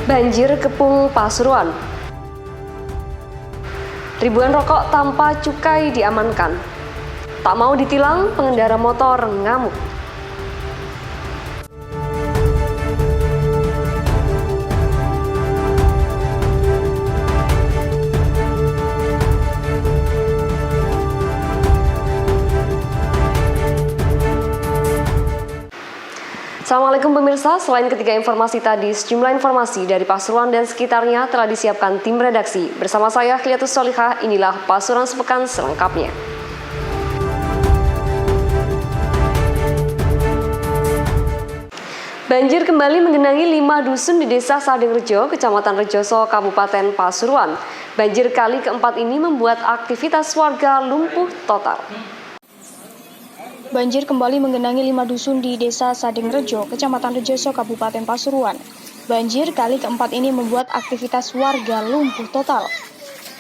Banjir kepung Pasuruan. Ribuan rokok tanpa cukai diamankan. Tak mau ditilang, pengendara motor ngamuk. Assalamualaikum pemirsa, selain ketiga informasi tadi, sejumlah informasi dari Pasuruan dan sekitarnya telah disiapkan tim redaksi. Bersama saya, Khiliatus Solihah, inilah Pasuruan Sepekan selengkapnya. Banjir kembali menggenangi 5 dusun di Desa Sadingrejo, Kecamatan Rejoso, Kabupaten Pasuruan. Banjir kali keempat ini membuat aktivitas warga lumpuh total. Banjir kembali menggenangi 5 dusun di Desa Sadingrejo, Kecamatan Rejoso, Kabupaten Pasuruan. Banjir kali keempat ini membuat aktivitas warga lumpuh total.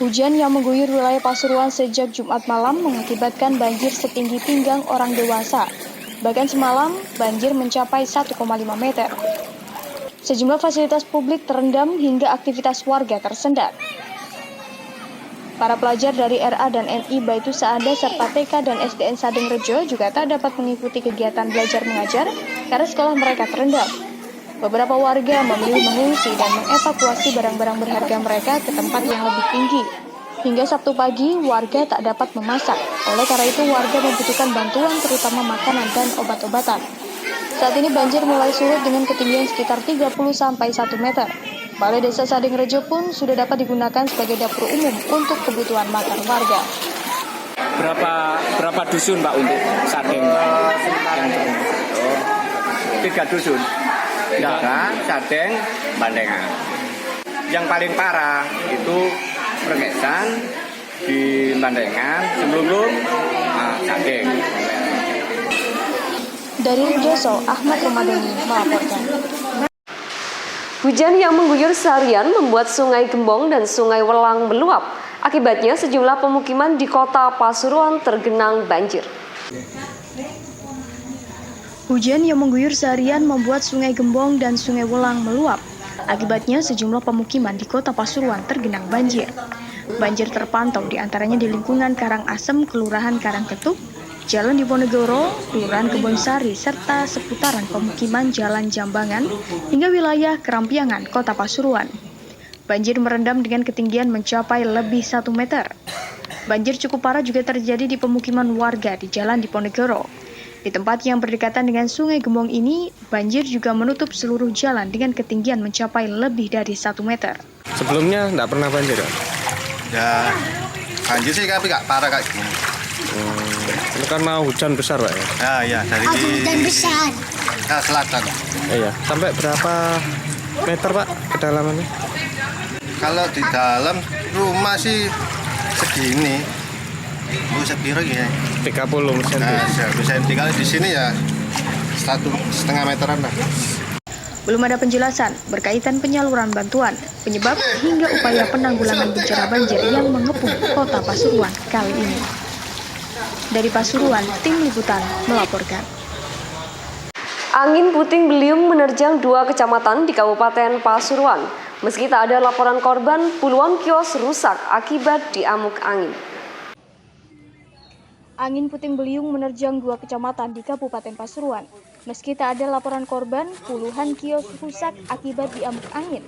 Hujan yang mengguyur wilayah Pasuruan sejak Jumat malam mengakibatkan banjir setinggi pinggang orang dewasa. Bahkan semalam, banjir mencapai 1,5 meter. Sejumlah fasilitas publik terendam hingga aktivitas warga tersendat. Para pelajar dari RA dan MI Baitu Saada serta TK dan SDN Sadingrejo juga tak dapat mengikuti kegiatan belajar mengajar karena sekolah mereka terendam. Beberapa warga memilih mengungsi dan mengevakuasi barang-barang berharga mereka ke tempat yang lebih tinggi. Hingga Sabtu pagi, warga tak dapat memasak. Oleh karena itu, warga membutuhkan bantuan terutama makanan dan obat-obatan. Saat ini banjir mulai surut dengan ketinggian sekitar 30-1 meter. Balai Desa Sadingrejo pun sudah dapat digunakan sebagai dapur umum untuk kebutuhan makan warga. Berapa dusun Pak untuk Sading? 3 dusun. Dara, Sading, Bandengan. Yang paling parah itu Pergesan di Bandengan, sebelum Sading. Dari Rejoso, Ahmad Ramadhani melaporkan. Hujan yang mengguyur seharian membuat Sungai Gembong dan Sungai Welang meluap. Akibatnya sejumlah pemukiman di kota Pasuruan tergenang banjir. Hujan yang mengguyur seharian membuat Sungai Gembong dan Sungai Welang meluap. Akibatnya sejumlah pemukiman di kota Pasuruan tergenang banjir. Banjir terpantau diantaranya di lingkungan Karangasem, Kelurahan Karangketuk, Jalan Diponegoro, Kelurahan Kebonsari, serta seputaran pemukiman Jalan Jambangan hingga wilayah Kerampiangan, Kota Pasuruan. Banjir merendam dengan ketinggian mencapai lebih 1 meter. Banjir cukup parah juga terjadi di pemukiman warga di Jalan Diponegoro. Di tempat yang berdekatan dengan Sungai Gembong ini, banjir juga menutup seluruh jalan dengan ketinggian mencapai lebih dari 1 meter. Sebelumnya nggak pernah banjir, Pak? Ya, banjir sih tapi nggak parah kayak gini. Ini karena hujan besar, Pak ya? Ya, dari hujan besar. Selatan. Iya. Sampai berapa meter, Pak, kedalamannya? Kalau di dalam rumah sih segini. Bisa biru ya. 30 cm. Bisa tinggal di sini ya 1,5 meteran lah. Belum ada penjelasan berkaitan penyaluran bantuan, penyebab hingga upaya penanggulangan bencana banjir yang mengepung kota Pasuruan kali ini. Dari Pasuruan, tim liputan melaporkan. Angin puting beliung menerjang 2 kecamatan di Kabupaten Pasuruan. Meski tak ada laporan korban, puluhan kios rusak akibat diamuk angin. Angin puting beliung menerjang 2 kecamatan di Kabupaten Pasuruan. Meski tak ada laporan korban, puluhan kios rusak akibat diamuk angin.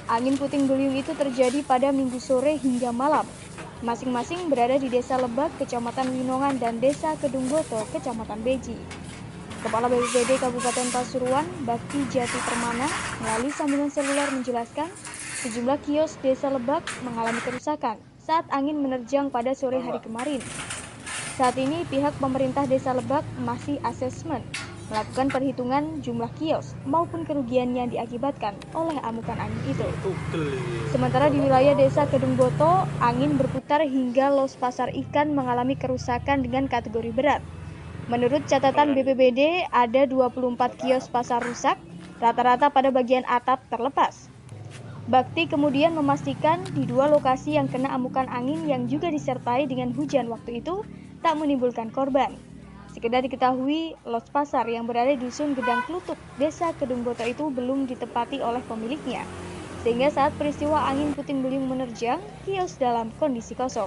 Angin puting beliung itu terjadi pada Minggu sore hingga malam. Masing-masing berada di Desa Lebak, Kecamatan Winongan, dan Desa Kedungboto, Kecamatan Beji. Kepala BPBD Kabupaten Pasuruan, Bakti Jati Permana, melalui sambungan seluler menjelaskan, sejumlah kios Desa Lebak mengalami kerusakan saat angin menerjang pada sore hari kemarin. Saat ini pihak pemerintah Desa Lebak masih asesmen, melakukan perhitungan jumlah kios maupun kerugian yang diakibatkan oleh amukan angin itu. Sementara di wilayah Desa Kedungboto, angin berputar hingga los pasar ikan mengalami kerusakan dengan kategori berat. Menurut catatan BPBD, ada 24 kios pasar rusak, rata-rata pada bagian atap terlepas. Bakti kemudian memastikan di 2 lokasi yang kena amukan angin yang juga disertai dengan hujan waktu itu tak menimbulkan korban. Sekedar diketahui, los pasar yang berada di Dusun Gedang Klutuk, Desa Kedungboto itu belum ditepati oleh pemiliknya. sehingga saat peristiwa angin puting beliung menerjang, kios dalam kondisi kosong.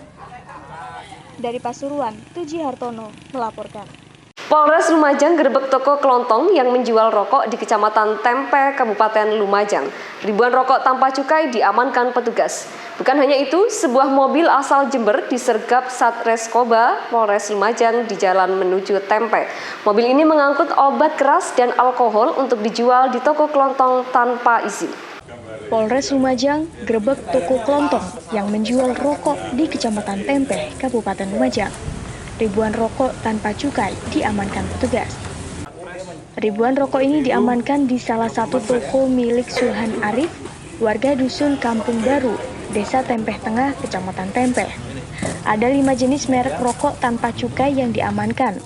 Dari Pasuruan, Tuji Hartono melaporkan. Polres Lumajang gerebek toko kelontong yang menjual rokok di Kecamatan Tempe, Kabupaten Lumajang. Ribuan rokok tanpa cukai diamankan petugas. Bukan hanya itu, sebuah mobil asal Jember disergap Satreskoba Polres Lumajang di jalan menuju Tempe. Mobil ini mengangkut obat keras dan alkohol untuk dijual di toko kelontong tanpa izin. Polres Lumajang gerebek toko kelontong yang menjual rokok di Kecamatan Tempe, Kabupaten Lumajang. Ribuan rokok tanpa cukai diamankan petugas. Ribuan rokok ini diamankan di salah satu toko milik Sulhan Arif, warga Dusun Kampung Baru, Desa Tempeh Tengah, Kecamatan Tempeh. Ada 5 jenis merek rokok tanpa cukai yang diamankan.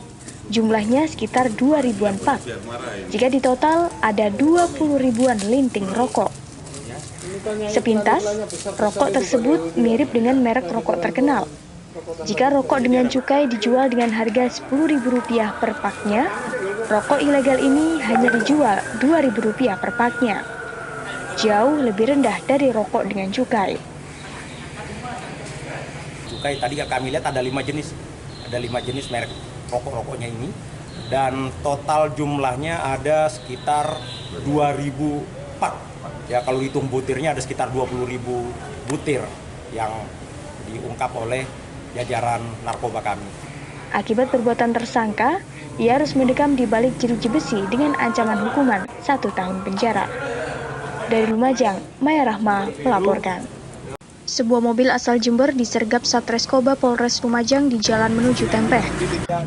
Jumlahnya sekitar 2 ribuan pak. Jika ditotal, ada 20 ribuan linting rokok. Sepintas, rokok tersebut mirip dengan merek rokok terkenal. Jika rokok dengan cukai dijual dengan harga Rp10.000 per paknya, rokok ilegal ini hanya dijual Rp2.000 per paknya. Jauh lebih rendah dari rokok dengan cukai. Cukai tadi kami lihat ada 5 jenis. Ada 5 jenis merek rokok-rokoknya ini. Dan total jumlahnya ada sekitar 2.000 pak. Ya, kalau hitung butirnya ada sekitar 20.000 butir yang diungkap oleh jajaran narkoba kami. Akibat perbuatan tersangka, ia harus mendekam di balik jeruji besi dengan ancaman hukuman 1 tahun penjara. Dari Lumajang, Maya Rahma melaporkan. Sebuah mobil asal Jember disergap Satreskoba Polres Lumajang di jalan menuju Tempeh.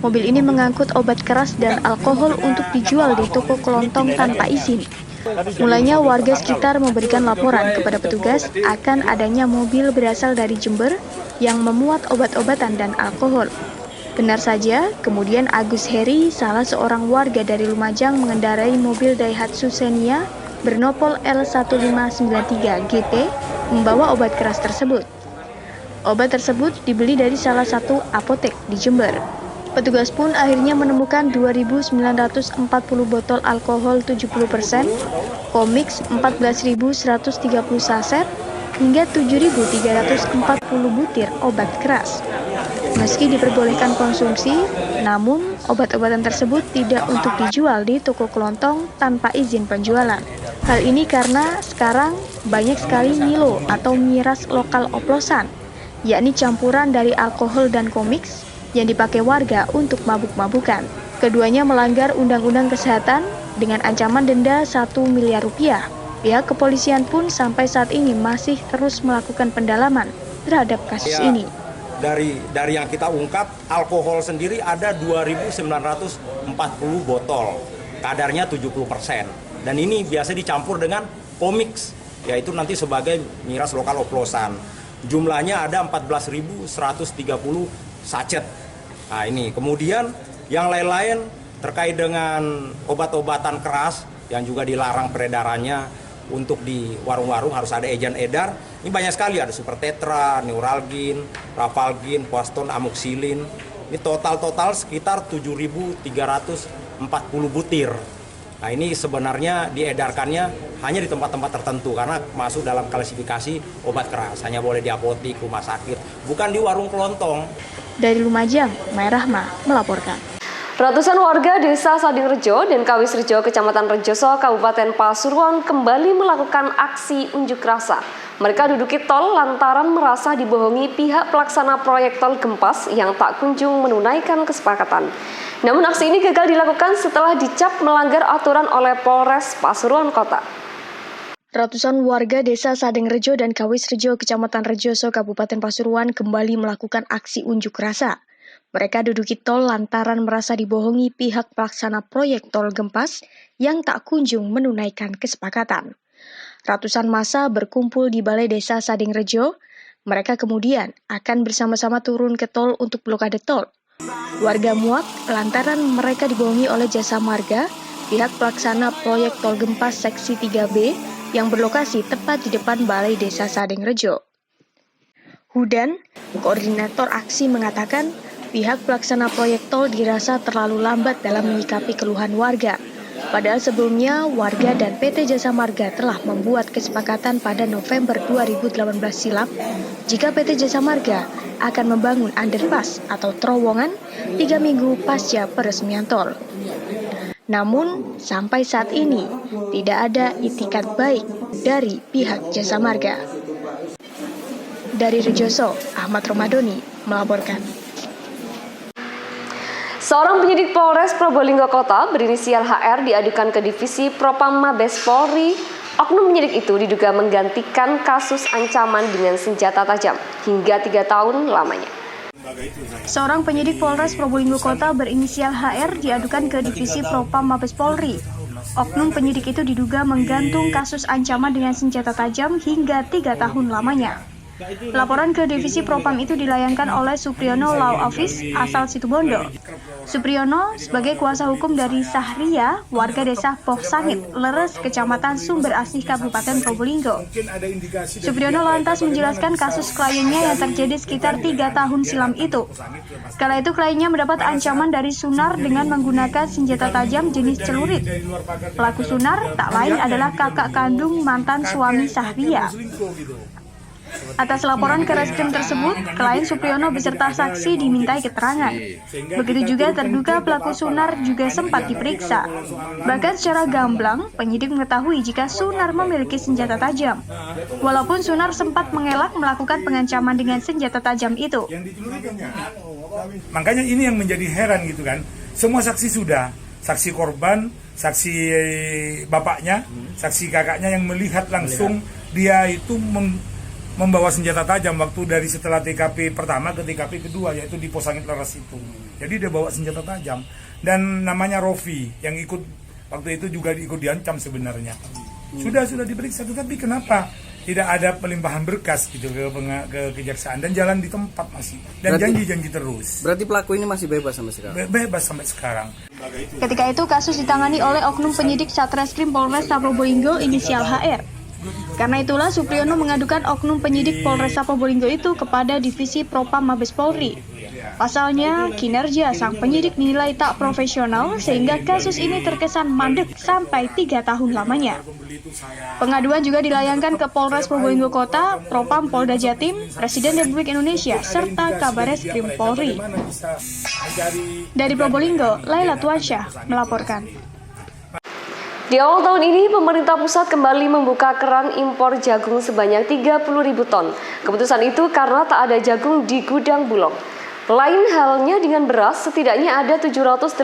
Mobil ini mengangkut obat keras dan alkohol untuk dijual di toko kelontong tanpa izin. Mulanya warga sekitar memberikan laporan kepada petugas akan adanya mobil berasal dari Jember yang memuat obat-obatan dan alkohol. Benar saja, kemudian Agus Heri, salah seorang warga dari Lumajang, mengendarai mobil Daihatsu Xenia bernopol L1593 GP membawa obat keras tersebut. Obat tersebut dibeli dari salah satu apotek di Jember. Petugas pun akhirnya menemukan 2.940 botol alkohol 70%, komiks 14.130 saset, hingga 7.340 butir obat keras. Meski diperbolehkan konsumsi, namun obat-obatan tersebut tidak untuk dijual di toko kelontong tanpa izin penjualan. Hal ini karena sekarang banyak sekali Milo atau miras lokal oplosan, yakni campuran dari alkohol dan komiks yang dipakai warga untuk mabuk-mabukan. Keduanya melanggar Undang-Undang Kesehatan dengan ancaman denda 1 miliar rupiah. Pihak kepolisian pun sampai saat ini masih terus melakukan pendalaman terhadap kasus ini. Dari yang kita ungkap, alkohol sendiri ada 2.940 botol, kadarnya 70%. Dan ini biasa dicampur dengan komiks, yaitu nanti sebagai miras lokal oplosan. Jumlahnya ada 14.130 sachet. Nah ini, kemudian yang lain-lain terkait dengan obat-obatan keras yang juga dilarang peredarannya untuk di warung-warung harus ada ejen edar. Ini banyak sekali, ada Supertetra, Neuralgin, Rafalgin, Poaston, Amoxilin. Ini total sekitar 7.340 butir. Nah ini sebenarnya diedarkannya hanya di tempat-tempat tertentu karena masuk dalam klasifikasi obat keras. Hanya boleh di apotik, rumah sakit, bukan di warung kelontong. Dari Lumajang, Maya Rahma melaporkan. Ratusan warga desa Sadingrejo dan Kawisrejo, Kecamatan Rejoso, Kabupaten Pasuruan kembali melakukan aksi unjuk rasa. Mereka duduki tol lantaran merasa dibohongi pihak pelaksana proyek tol Gempas yang tak kunjung menunaikan kesepakatan. Namun aksi ini gagal dilakukan setelah dicap melanggar aturan oleh Polres Pasuruan Kota. Ratusan warga desa Sadingrejo dan Kawisrejo, Kecamatan Rejoso, Kabupaten Pasuruan kembali melakukan aksi unjuk rasa. Mereka duduki tol lantaran merasa dibohongi pihak pelaksana proyek tol Gempas yang tak kunjung menunaikan kesepakatan. Ratusan massa berkumpul di Balai Desa Sadingrejo. Mereka kemudian akan bersama-sama turun ke tol untuk blokade tol. Warga muak lantaran mereka dibohongi oleh Jasa Marga, pihak pelaksana proyek tol Gempas Seksi 3B yang berlokasi tepat di depan Balai Desa Sadingrejo. Hudan, koordinator aksi, mengatakan pihak pelaksana proyek tol dirasa terlalu lambat dalam menyikapi keluhan warga. Padahal sebelumnya warga dan PT Jasa Marga telah membuat kesepakatan pada November 2018 silam jika PT Jasa Marga akan membangun underpass atau terowongan 3 minggu pasca peresmian tol. Namun sampai saat ini tidak ada itikat baik dari pihak Jasa Marga. Dari Rejoso, Ahmad Romadoni melaporkan. Seorang penyidik Polres Probolinggo Kota berinisial HR diadukan ke Divisi Propam Mabes Polri. Oknum penyidik itu diduga menggantikan kasus ancaman dengan senjata tajam hingga 3 tahun lamanya. Seorang penyidik Polres Probolinggo Kota berinisial HR diadukan ke Divisi Propam Mabes Polri. Oknum penyidik itu diduga menggantung kasus ancaman dengan senjata tajam hingga 3 tahun lamanya. Laporan ke Divisi Propam itu dilayangkan oleh Supriyono Law Office asal Situbondo. Supriyono sebagai kuasa hukum dari Sahria, warga desa Poh Sangit, Leres, Kecamatan Sumber Asih, Kabupaten Probolinggo. Supriyono lantas menjelaskan kasus kliennya yang terjadi sekitar 3 tahun silam itu. Kala itu kliennya mendapat ancaman dari Sunar dengan menggunakan senjata tajam jenis celurit. Pelaku Sunar tak lain adalah kakak kandung mantan suami Sahria. Atas laporan ke reskrim tersebut, klien Supriyono beserta saksi dimintai keterangan. Begitu juga terduga pelaku Sunar juga sempat diperiksa. Bahkan secara gamblang, penyidik mengetahui jika Sunar memiliki senjata tajam. Walaupun Sunar sempat mengelak melakukan pengancaman dengan senjata tajam itu. Makanya ini yang menjadi heran gitu kan. Semua saksi sudah, saksi korban, saksi bapaknya, saksi kakaknya yang melihat langsung dia itu membawa senjata tajam waktu dari setelah TKP pertama ke TKP kedua, yaitu di Poh Sangit Leres itu. Jadi dia bawa senjata tajam. Dan namanya Rofi yang ikut waktu itu juga ikut diancam sebenarnya. Sudah diperiksa, tetapi kenapa tidak ada pelimpahan berkas gitu ke kejaksaan dan jalan di tempat masih. Dan janji-janji terus. Berarti pelaku ini masih bebas sampai sekarang? Bebas sampai sekarang. Ketika itu kasus ditangani oleh oknum penyidik Satreskrim Polres Probolinggo inisial HR. Karena itulah Supriyono mengadukan oknum penyidik Polresta Probolinggo itu kepada Divisi Propam Mabes Polri. Pasalnya, kinerja sang penyidik dinilai tak profesional sehingga kasus ini terkesan mandek sampai 3 tahun lamanya. Pengaduan juga dilayangkan ke Polres Probolinggo Kota, Propam Polda Jatim, Presiden Republik Indonesia, serta Kabareskrim Polri. Dari Probolinggo, Laila Tuansyah melaporkan. Di awal tahun ini, pemerintah pusat kembali membuka keran impor jagung sebanyak 30.000 ton. Keputusan itu karena tak ada jagung di gudang Bulog. Lain halnya dengan beras, setidaknya ada 782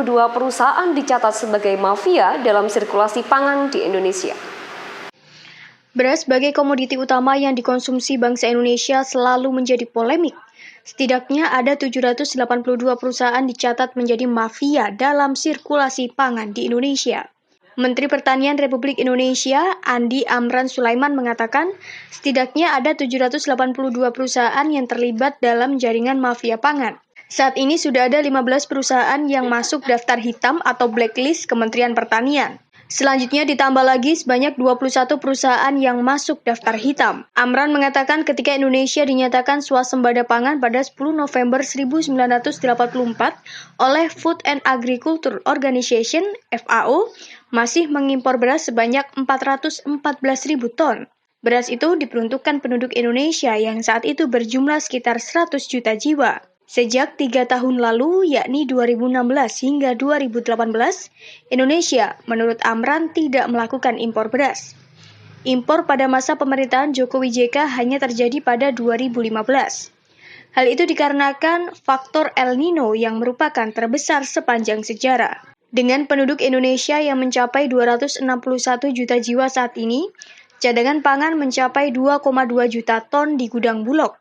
perusahaan dicatat sebagai mafia dalam sirkulasi pangan di Indonesia. Beras sebagai komoditi utama yang dikonsumsi bangsa Indonesia selalu menjadi polemik. Setidaknya ada 782 perusahaan dicatat menjadi mafia dalam sirkulasi pangan di Indonesia. Menteri Pertanian Republik Indonesia, Andi Amran Sulaiman mengatakan, setidaknya ada 782 perusahaan yang terlibat dalam jaringan mafia pangan. Saat ini sudah ada 15 perusahaan yang masuk daftar hitam atau blacklist Kementerian Pertanian. Selanjutnya ditambah lagi sebanyak 21 perusahaan yang masuk daftar hitam. Amran mengatakan ketika Indonesia dinyatakan swasembada pangan pada 10 November 1984 oleh Food and Agriculture Organization (FAO), masih mengimpor beras sebanyak 414.000 ton. Beras itu diperuntukkan penduduk Indonesia yang saat itu berjumlah sekitar 100 juta jiwa. Sejak 3 tahun lalu, yakni 2016 hingga 2018, Indonesia, menurut Amran, tidak melakukan impor beras. Impor pada masa pemerintahan Jokowi JK hanya terjadi pada 2015. Hal itu dikarenakan faktor El Nino yang merupakan terbesar sepanjang sejarah. Dengan penduduk Indonesia yang mencapai 261 juta jiwa saat ini, cadangan pangan mencapai 2,2 juta ton di gudang Bulog.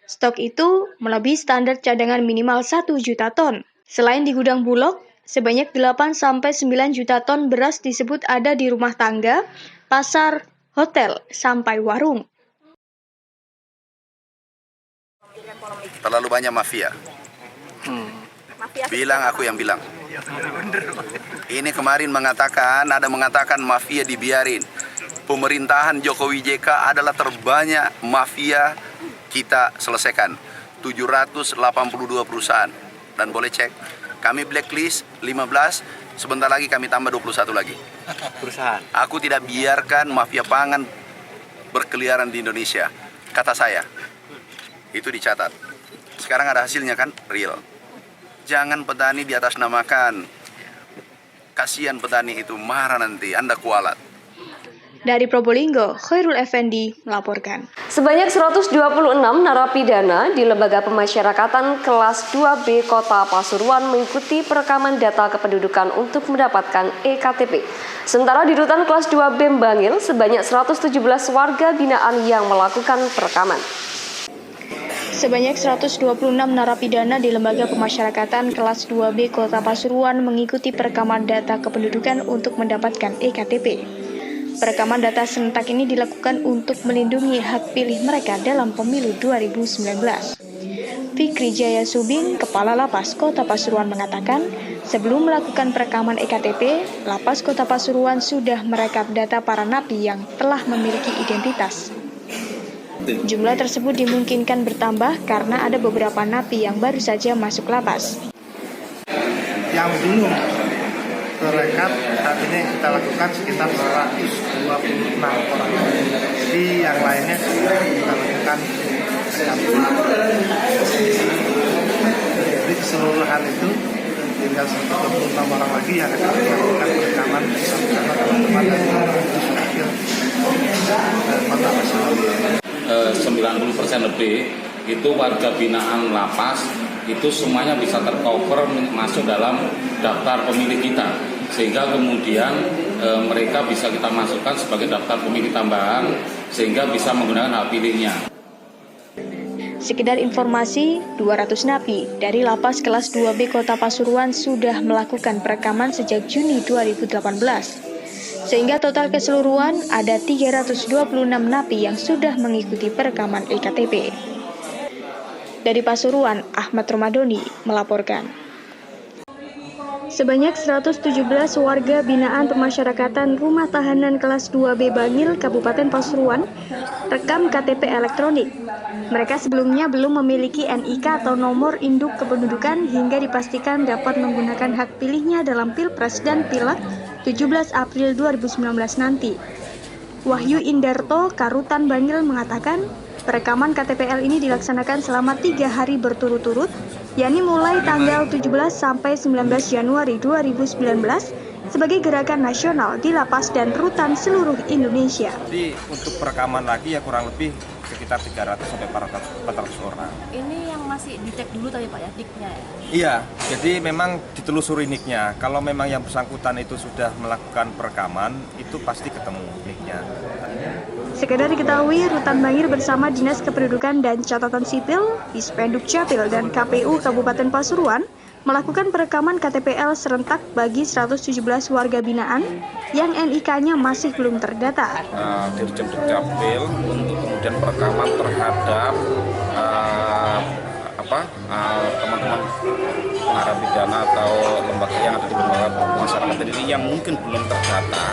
Stok itu melebihi standar cadangan minimal 1 juta ton. Selain di gudang Bulog, sebanyak 8-9 juta ton beras disebut ada di rumah tangga, pasar, hotel, sampai warung. Terlalu banyak mafia. Bilang aku yang bilang. Ini kemarin ada mengatakan mafia dibiarin. Pemerintahan Jokowi JK adalah terbanyak mafia kita selesaikan. 782 perusahaan. Dan boleh cek, kami blacklist 15 Sebentar lagi kami tambah 21 lagi. Perusahaan. Aku tidak biarkan mafia pangan berkeliaran di Indonesia. Kata saya. Itu dicatat. Sekarang ada hasilnya kan? Real. Jangan petani di atas namakan. Kasihan petani itu, marah nanti, Anda kualat. Dari Probolinggo, Khairul Effendi melaporkan. Sebanyak 126 narapidana di Lembaga Pemasyarakatan kelas 2B Kota Pasuruan mengikuti perekaman data kependudukan untuk mendapatkan EKTP. Sementara di rutan kelas 2B Bangil, sebanyak 117 warga binaan yang melakukan perekaman. Sebanyak 126 narapidana di Lembaga Pemasyarakatan kelas 2B Kota Pasuruan mengikuti perekaman data kependudukan untuk mendapatkan EKTP. Perekaman data serentak ini dilakukan untuk melindungi hak pilih mereka dalam pemilu 2019. Fikri Jaya Subing, Kepala Lapas Kota Pasuruan mengatakan, sebelum melakukan perekaman EKTP, Lapas Kota Pasuruan sudah merekap data para napi yang telah memiliki identitas. Jumlah tersebut dimungkinkan bertambah karena ada beberapa napi yang baru saja masuk lapas. Yang belum terekam saat ini kita lakukan sekitar 126 orang. Jadi yang lainnya sudah kita lakukan jadi keseluruhan itu tinggal 126 orang lagi yang akan kita lakukan perekaman bersama teman-teman dari Dukcapil Kota Pasuruan. 90% lebih itu warga binaan lapas itu semuanya bisa tercover masuk dalam daftar pemilih kita, sehingga kemudian mereka bisa kita masukkan sebagai daftar pemilih tambahan sehingga bisa menggunakan hak pilihnya. Sekedar informasi, 200 napi dari Lapas kelas 2B Kota Pasuruan sudah melakukan perekaman sejak Juni 2018. Sehingga total keseluruhan ada 326 napi yang sudah mengikuti perekaman EKTP. Dari Pasuruan, Ahmad Romadoni melaporkan. Sebanyak 117 warga binaan pemasyarakatan Rumah Tahanan kelas 2B Bangil, Kabupaten Pasuruan, rekam KTP elektronik. Mereka sebelumnya belum memiliki NIK atau nomor induk kependudukan hingga dipastikan dapat menggunakan hak pilihnya dalam Pilpres dan Pileg 17 April 2019 nanti. Wahyu Indarto, Karutan Bangil mengatakan, perekaman KTPL ini dilaksanakan selama 3 hari berturut-turut, yakni mulai tanggal 17 sampai 19 Januari 2019 sebagai gerakan nasional di lapas dan rutan seluruh Indonesia. Jadi untuk perekaman lagi ya kurang lebih sekitar 300 sampai 400 orang. Ini yang masih dicek dulu tadi Pak ya, NIK-nya ya? Iya, jadi memang ditelusuri NIK-nya. Kalau memang yang bersangkutan itu sudah melakukan perekaman, itu pasti ketemu NIK-nya. Sekedar diketahui, Rutan Bangil bersama Dinas Kependudukan dan Catatan Sipil, Dispenduk Capil dan KPU Kabupaten Pasuruan melakukan perekaman KTPL serentak bagi 117 warga binaan yang NIK-nya masih belum terdata. Dirjen Dukcapil untuk kemudian perekaman terhadap teman-teman narapidana atau lembaga yang ada di lembaga pemasyarakatan ini yang mungkin belum terdata,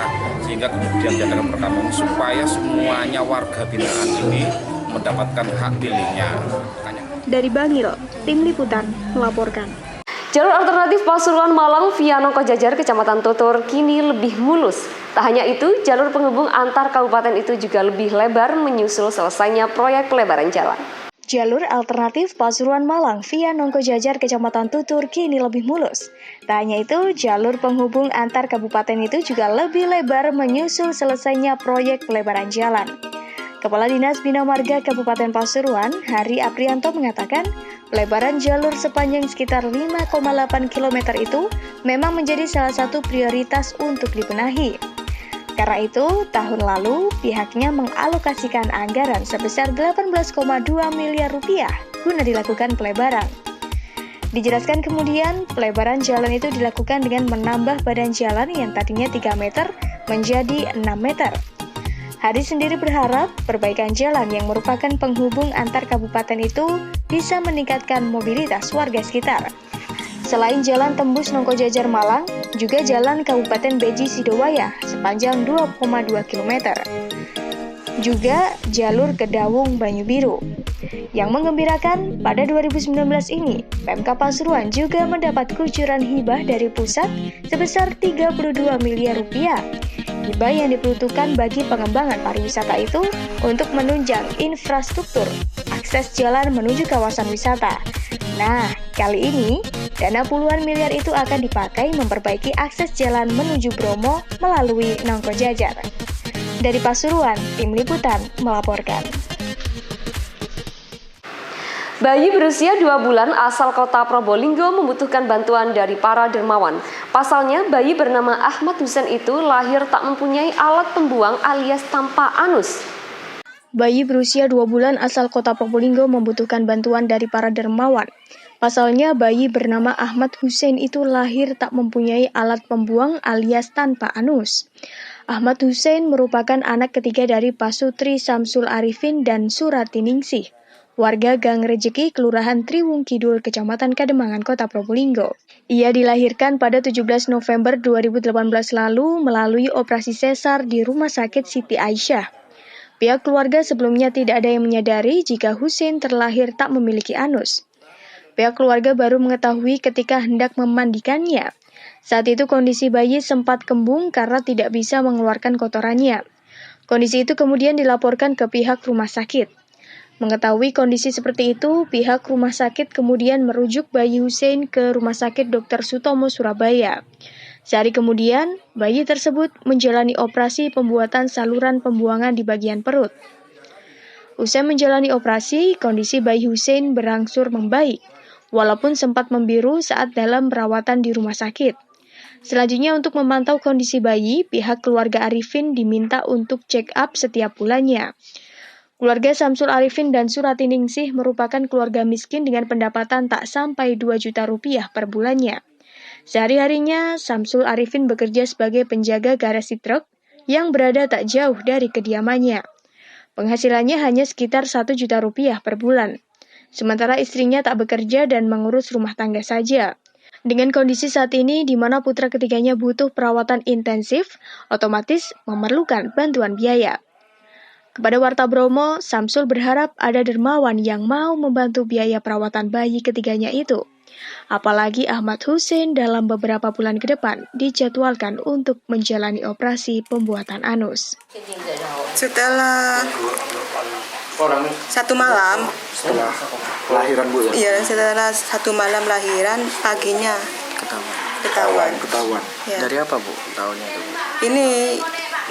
sehingga kemudian diadakan perekaman supaya semuanya warga binaan ini mendapatkan hak pilihnya. Dari Bangil, Tim Liputan melaporkan. Jalur alternatif Pasuruan Malang via Nongkojajar Kecamatan Tutur kini lebih mulus. Tak hanya itu, jalur penghubung antar kabupaten itu juga lebih lebar menyusul selesainya proyek pelebaran jalan. Jalur alternatif Pasuruan Malang via Nongkojajar Kecamatan Tutur kini lebih mulus. Tak hanya itu, jalur penghubung antar kabupaten itu juga lebih lebar menyusul selesainya proyek pelebaran jalan. Kepala Dinas Bina Marga Kabupaten Pasuruan, Hari Aprianto mengatakan, pelebaran jalur sepanjang sekitar 5,8 km itu memang menjadi salah satu prioritas untuk dibenahi. Karena itu, tahun lalu pihaknya mengalokasikan anggaran sebesar 18,2 miliar rupiah guna dilakukan pelebaran. Dijelaskan kemudian, pelebaran jalan itu dilakukan dengan menambah badan jalan yang tadinya 3 meter menjadi 6 meter. Hari sendiri berharap perbaikan jalan yang merupakan penghubung antar kabupaten itu bisa meningkatkan mobilitas warga sekitar. Selain jalan tembus Nongkojajar Malang, juga jalan Kabupaten Beji Sidowaya sepanjang 2,2 km. juga jalur Kedawung Banyubiru. Yang menggembirakan, pada 2019 ini, Pemkab Pasuruan juga mendapat kucuran hibah dari pusat sebesar 32 miliar rupiah. Hibah yang diperuntukkan bagi pengembangan pariwisata itu untuk menunjang infrastruktur akses jalan menuju kawasan wisata. Nah, kali ini, dana puluhan miliar itu akan dipakai memperbaiki akses jalan menuju Bromo melalui Nongko Jajar. Dari Pasuruan, Tim Liputan melaporkan. Bayi berusia 2 bulan asal kota Probolinggo membutuhkan bantuan dari para dermawan. Pasalnya, bayi bernama Ahmad Hussein itu lahir tak mempunyai alat pembuang alias tanpa anus. Bayi berusia 2 bulan asal kota Probolinggo membutuhkan bantuan dari para dermawan. Pasalnya, bayi bernama Ahmad Hussein itu lahir tak mempunyai alat pembuang alias tanpa anus. Ahmad Hussein merupakan anak ketiga dari Pasutri Samsul Arifin dan Suratiningsih, warga Gang Rejeki, Kelurahan Triwung Kidul, Kecamatan Kademangan, Kota Probolinggo. Ia dilahirkan pada 17 November 2018 lalu melalui operasi sesar di Rumah Sakit Siti Aisyah. Pihak keluarga sebelumnya tidak ada yang menyadari jika Hussein terlahir tak memiliki anus. Pihak keluarga baru mengetahui ketika hendak memandikannya. Saat itu kondisi bayi sempat kembung karena tidak bisa mengeluarkan kotorannya. Kondisi itu kemudian dilaporkan ke pihak rumah sakit. Mengetahui kondisi seperti itu, pihak rumah sakit kemudian merujuk bayi Hussein ke Rumah Sakit Dr. Sutomo, Surabaya. Sehari kemudian, bayi tersebut menjalani operasi pembuatan saluran pembuangan di bagian perut. Usai menjalani operasi, kondisi bayi Hussein berangsur membaik, walaupun sempat membiru saat dalam perawatan di rumah sakit. Selanjutnya untuk memantau kondisi bayi, pihak keluarga Arifin diminta untuk check up setiap bulannya. Keluarga Samsul Arifin dan Suratiningsih merupakan keluarga miskin dengan pendapatan tak sampai 2 juta rupiah per bulannya. Sehari-harinya, Samsul Arifin bekerja sebagai penjaga garasi truk yang berada tak jauh dari kediamannya. Penghasilannya hanya sekitar 1 juta rupiah per bulan. Sementara istrinya tak bekerja dan mengurus rumah tangga saja. Dengan kondisi saat ini di mana putra ketiganya butuh perawatan intensif, otomatis memerlukan bantuan biaya. Kepada Warta Bromo, Samsul berharap ada dermawan yang mau membantu biaya perawatan bayi ketiganya itu. Apalagi Ahmad Hussein dalam beberapa bulan ke depan dijadwalkan untuk menjalani operasi pembuatan anus. Setelah 1 malam, Setelah lahiran Bu ya? iya setelah 1 malam lahiran, paginya ketahuan. Ya. Dari apa Bu tahunya itu? Ini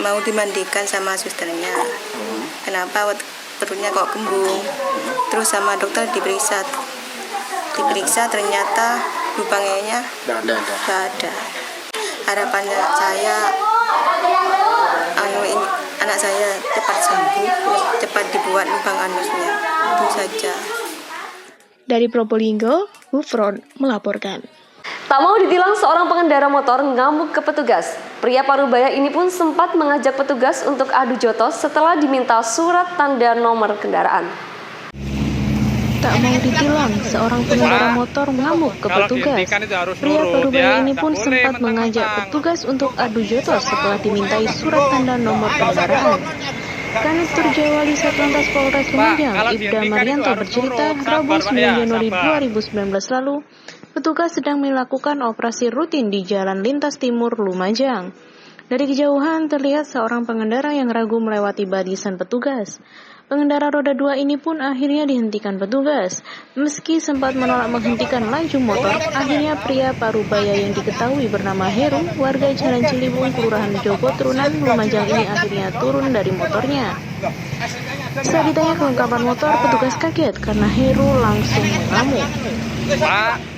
mau dimandikan sama susternya. Kenapa perutnya kok kembung? Terus sama dokter diperiksa ternyata lubangnya tidak ada. Harapannya saya anak saya cepat sembuh, cepat dibuat lubang anusnya. Itu saja. Dari Probolinggo, Gufron melaporkan. Tak mau ditilang seorang pengendara motor ngamuk ke petugas. Pria Parubaya ini pun sempat mengajak petugas untuk adu jotos setelah diminta surat tanda nomor kendaraan. Tak mau ditilang, seorang pengendara motor ngamuk ke petugas. Pria Parubaya ini pun sempat mengajak petugas untuk adu jotos setelah dimintai surat tanda nomor kendaraan. Kanit Turjawali Satlantas Polres Lumajang, Ibda Marianto bercerita, Rabu 9 Januari 2019 lalu, petugas sedang melakukan operasi rutin di Jalan Lintas Timur Lumajang. Dari kejauhan terlihat seorang pengendara yang ragu melewati barisan petugas. Pengendara roda 2 ini pun akhirnya dihentikan petugas. Meski sempat menolak menghentikan laju motor, akhirnya pria Parubaya yang diketahui bernama Heru, warga Jalan Ciliwung, Kelurahan Jogotrunan, Lumajang ini akhirnya turun dari motornya. Setelah ditanya kelengkapan motor, petugas kaget karena Heru langsung mengamuk.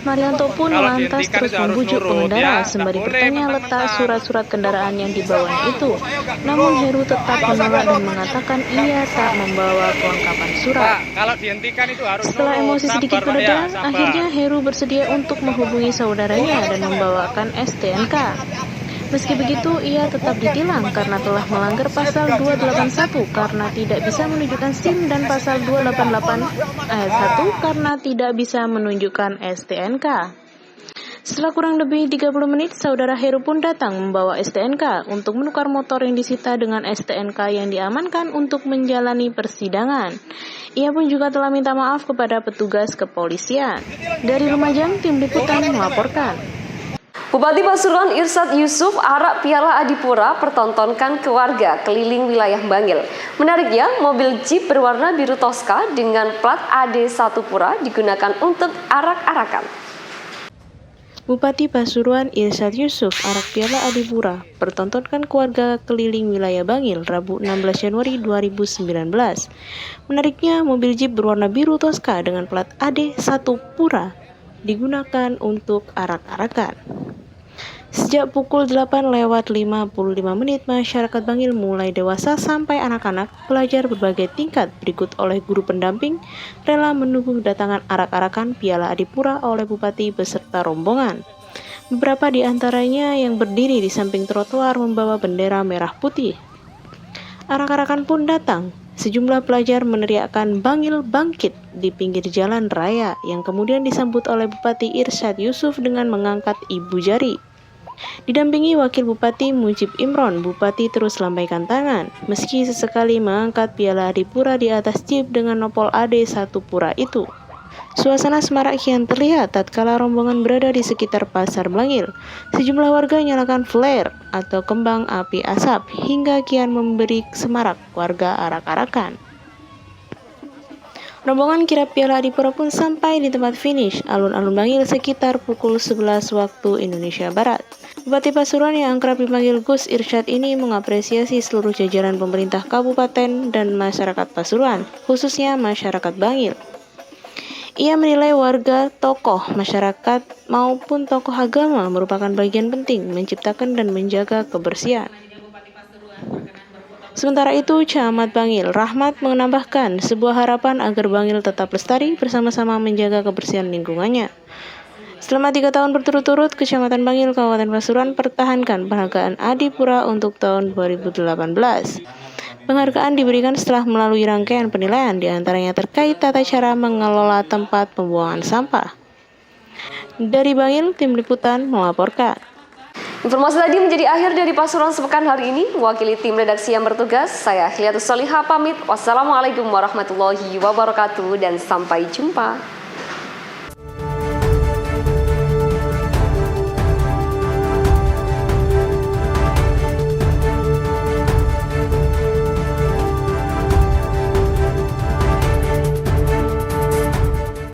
Marianto pun lantas terus membujuk pengendara sembari bertanya letak surat-surat kendaraan yang dibawanya itu. Namun Heru tetap menolak dan mengatakan ia tak membawa kelengkapan surat. Setelah emosi sedikit mereda, akhirnya Heru bersedia untuk menghubungi saudaranya dan membawakan STNK. Meski begitu, ia tetap ditilang karena telah melanggar pasal 281 karena tidak bisa menunjukkan SIM dan pasal 288 ayat 1 karena tidak bisa menunjukkan STNK. Setelah kurang lebih 30 menit, saudara Heru pun datang membawa STNK untuk menukar motor yang disita dengan STNK yang diamankan untuk menjalani persidangan. Ia pun juga telah minta maaf kepada petugas kepolisian. Dari Lumajang, tim liputan melaporkan. Bupati Pasuruan Irsyad Yusuf arak Piala Adipura pertontonkan ke warga keliling wilayah Bangil. Menariknya, mobil Jeep berwarna biru Tosca dengan plat AD1 Pura digunakan untuk arak-arakan. Bupati Pasuruan Irsyad Yusuf arak Piala Adipura pertontonkan ke warga keliling wilayah Bangil Rabu 16 Januari 2019. Menariknya, mobil Jeep berwarna biru Tosca dengan plat AD1 Pura digunakan untuk arak-arakan. Sejak pukul 8:55 masyarakat Bangil mulai dewasa sampai anak-anak, pelajar berbagai tingkat berikut oleh guru pendamping rela menunggu kedatangan arak-arakan Piala Adipura oleh Bupati beserta rombongan. Beberapa di antaranya yang berdiri di samping trotoar membawa bendera merah putih. Arak-arakan pun datang. Sejumlah pelajar meneriakkan Bangil bangkit di pinggir jalan raya yang kemudian disambut oleh Bupati Irsyad Yusuf dengan mengangkat ibu jari. Didampingi Wakil Bupati Mujib Imron, Bupati terus lambaikan tangan, meski sesekali mengangkat Piala Adipura di atas jeep dengan nopol AD1 Pura itu. Suasana semarak kian terlihat tatkala rombongan berada di sekitar Pasar Bangil. Sejumlah warga nyalakan flare atau kembang api asap hingga kian memberi semarak warga arak-arakan. Rombongan kirap Piala Adipura pun sampai di tempat finish alun-alun Bangil sekitar pukul 11 waktu Indonesia Barat. Bupati Pasuruan yang kerap dipanggil Gus Irsyad ini mengapresiasi seluruh jajaran pemerintah kabupaten dan masyarakat Pasuruan, khususnya masyarakat Bangil. Ia menilai warga, tokoh masyarakat maupun tokoh agama merupakan bagian penting menciptakan dan menjaga kebersihan. Sementara itu, Camat Bangil Rahmat menambahkan sebuah harapan agar Bangil tetap lestari bersama-sama menjaga kebersihan lingkungannya. Selama 3 tahun berturut-turut, Kecamatan Bangil, Kabupaten Pasuruan pertahankan penghargaan Adipura untuk tahun 2018. Penghargaan diberikan setelah melalui rangkaian penilaian, diantaranya terkait tata cara mengelola tempat pembuangan sampah. Dari Bangil, tim liputan melaporkan. Informasi tadi menjadi akhir dari Pasuruan sepekan hari ini. Mewakili tim redaksi yang bertugas, saya Khiliatus Solihah pamit. Wassalamualaikum warahmatullahi wabarakatuh dan sampai jumpa.